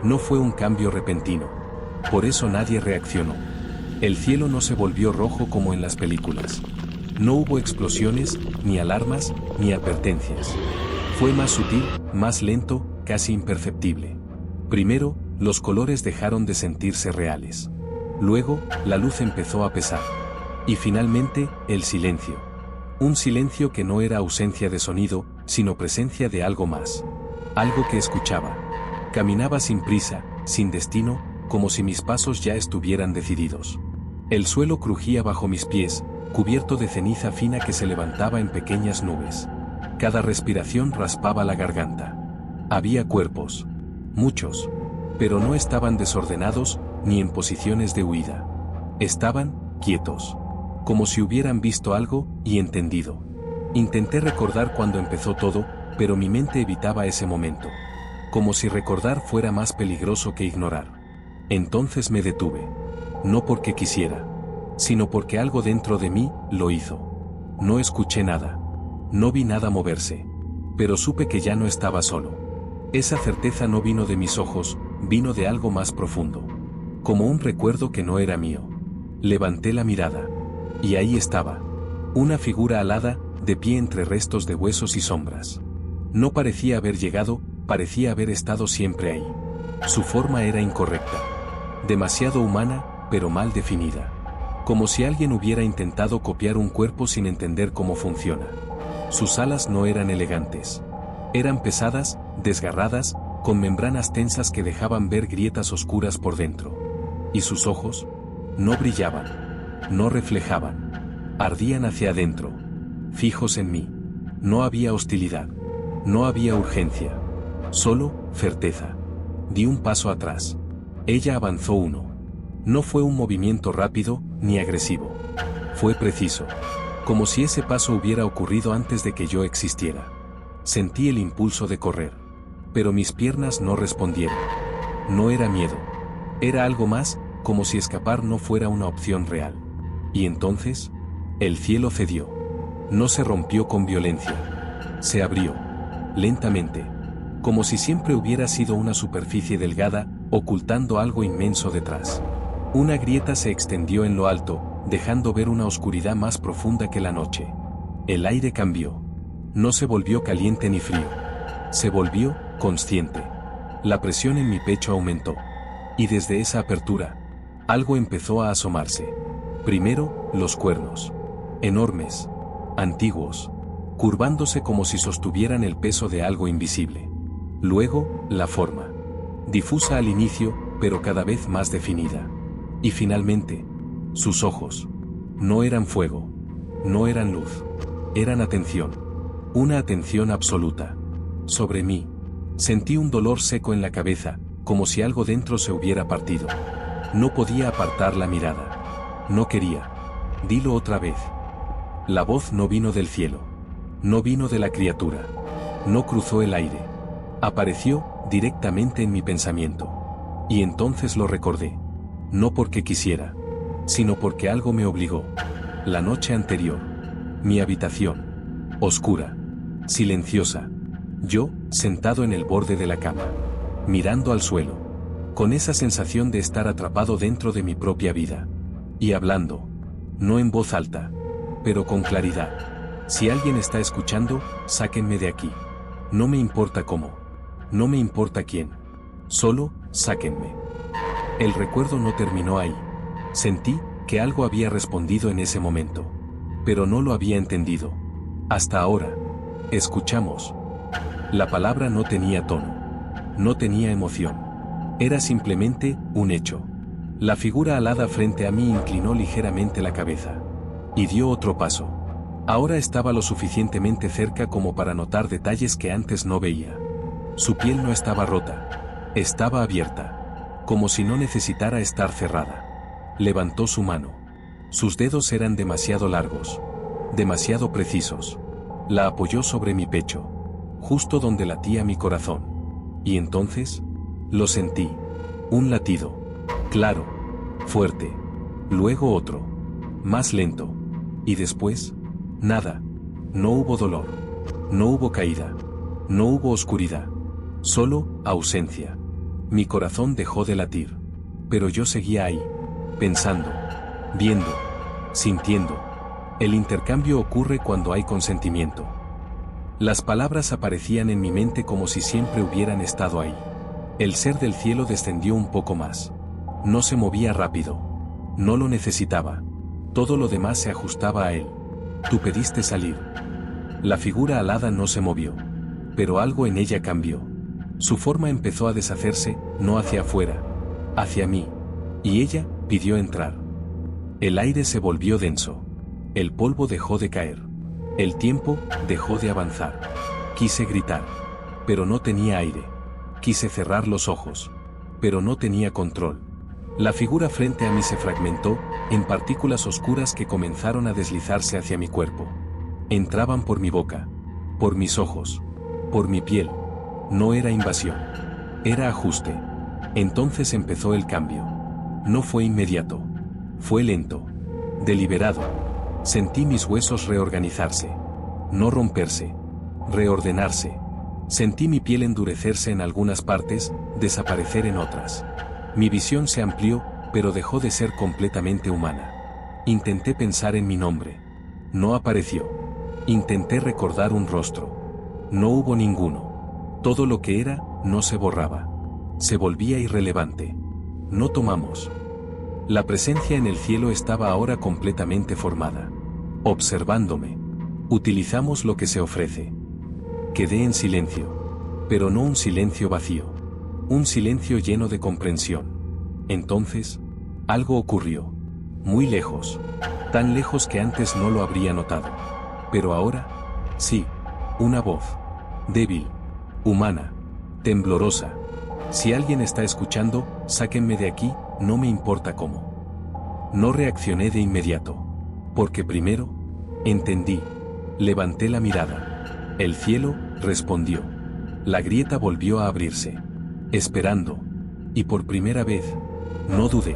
No fue un cambio repentino. Por eso nadie reaccionó. El cielo no se volvió rojo como en las películas. No hubo explosiones, ni alarmas, ni advertencias. Fue más sutil, más lento, casi imperceptible. Primero, los colores dejaron de sentirse reales. Luego, la luz empezó a pesar. Y finalmente, el silencio. Un silencio que no era ausencia de sonido, sino presencia de algo más. Algo que escuchaba. Caminaba sin prisa, sin destino, como si mis pasos ya estuvieran decididos. El suelo crujía bajo mis pies, cubierto de ceniza fina que se levantaba en pequeñas nubes. Cada respiración raspaba la garganta. Había cuerpos. Muchos. Pero no estaban desordenados, ni en posiciones de huida. Estaban quietos. Como si hubieran visto algo y entendido. Intenté recordar cuándo empezó todo, pero mi mente evitaba ese momento. Como si recordar fuera más peligroso que ignorar. Entonces me detuve. No porque quisiera, sino porque algo dentro de mí lo hizo. No escuché nada. No vi nada moverse. Pero supe que ya no estaba solo. Esa certeza no vino de mis ojos, vino de algo más profundo. Como un recuerdo que no era mío. Levanté la mirada. Y ahí estaba. Una figura alada, de pie entre restos de huesos y sombras. No parecía haber llegado, parecía haber estado siempre ahí. Su forma era incorrecta. Demasiado humana, pero mal definida. Como si alguien hubiera intentado copiar un cuerpo sin entender cómo funciona. Sus alas no eran elegantes. Eran pesadas, desgarradas, con membranas tensas que dejaban ver grietas oscuras por dentro. Y sus ojos no brillaban, no reflejaban, ardían hacia adentro, fijos en mí. No había hostilidad, no había urgencia, solo certeza. Di un paso atrás. Ella avanzó uno. No fue un movimiento rápido, ni agresivo. Fue preciso. Como si ese paso hubiera ocurrido antes de que yo existiera. Sentí el impulso de correr. Pero mis piernas no respondieron. No era miedo. Era algo más, como si escapar no fuera una opción real. Y entonces, el cielo cedió. No se rompió con violencia. Se abrió. Lentamente. Como si siempre hubiera sido una superficie delgada, ocultando algo inmenso detrás. Una grieta se extendió en lo alto, dejando ver una oscuridad más profunda que la noche. El aire cambió. No se volvió caliente ni frío. Se volvió consciente. La presión en mi pecho aumentó. Y desde esa apertura, algo empezó a asomarse. Primero, los cuernos. Enormes. Antiguos. Curvándose como si sostuvieran el peso de algo invisible. Luego, la forma. Difusa al inicio, pero cada vez más definida. Y finalmente, sus ojos. No eran fuego. No eran luz. Eran atención. Una atención absoluta. Sobre mí. Sentí un dolor seco en la cabeza, como si algo dentro se hubiera partido. No podía apartar la mirada. No quería. Dilo otra vez. La voz no vino del cielo. No vino de la criatura. No cruzó el aire. Apareció directamente en mi pensamiento. Y entonces lo recordé. No porque quisiera, sino porque algo me obligó. La noche anterior. Mi habitación. Oscura. Silenciosa. Yo, sentado en el borde de la cama. Mirando al suelo. Con esa sensación de estar atrapado dentro de mi propia vida. Y hablando. No en voz alta. Pero con claridad. Si alguien está escuchando, sáquenme de aquí. No me importa cómo. No me importa quién. Solo, sáquenme. El recuerdo no terminó ahí. Sentí que algo había respondido en ese momento. Pero no lo había entendido. Hasta ahora. Escuchamos. La palabra no tenía tono. No tenía emoción. Era simplemente un hecho. La figura alada frente a mí inclinó ligeramente la cabeza. Y dio otro paso. Ahora estaba lo suficientemente cerca como para notar detalles que antes no veía. Su piel no estaba rota. Estaba abierta. Como si no necesitara estar cerrada. Levantó su mano. Sus dedos eran demasiado largos. Demasiado precisos. La apoyó sobre mi pecho. Justo donde latía mi corazón. Y entonces, lo sentí. Un latido. Claro. Fuerte. Luego otro. Más lento. Y después, nada. No hubo dolor. No hubo caída. No hubo oscuridad. Solo ausencia. Mi corazón dejó de latir. Pero yo seguía ahí, pensando, viendo, sintiendo. El intercambio ocurre cuando hay consentimiento. Las palabras aparecían en mi mente como si siempre hubieran estado ahí. El ser del cielo descendió un poco más. No se movía rápido. No lo necesitaba. Todo lo demás se ajustaba a él. Tú pediste salir. La figura alada no se movió. Pero algo en ella cambió. Su forma empezó a deshacerse, no hacia afuera, hacia mí. Y ella pidió entrar. El aire se volvió denso. El polvo dejó de caer. El tiempo dejó de avanzar. Quise gritar, pero no tenía aire. Quise cerrar los ojos, pero no tenía control. La figura frente a mí se fragmentó en partículas oscuras que comenzaron a deslizarse hacia mi cuerpo. Entraban por mi boca, por mis ojos, por mi piel. No era invasión, era ajuste. Entonces empezó el cambio. No fue inmediato, fue lento, deliberado. Sentí mis huesos reorganizarse, no romperse, reordenarse. Sentí mi piel endurecerse en algunas partes, desaparecer en otras. Mi visión se amplió, pero dejó de ser completamente humana. Intenté pensar en mi nombre. No apareció. Intenté recordar un rostro. No hubo ninguno. Todo lo que era, no se borraba. Se volvía irrelevante. No tomamos. La presencia en el cielo estaba ahora completamente formada. Observándome. Utilizamos lo que se ofrece. Quedé en silencio. Pero no un silencio vacío. Un silencio lleno de comprensión. Entonces, algo ocurrió. Muy lejos. Tan lejos que antes no lo habría notado. Pero ahora, sí. Una voz. Débil. Humana. Temblorosa. Si alguien está escuchando, sáquenme de aquí, no me importa cómo. No reaccioné de inmediato. Porque primero, entendí. Levanté la mirada. El cielo respondió. La grieta volvió a abrirse. Esperando. Y por primera vez, no dudé.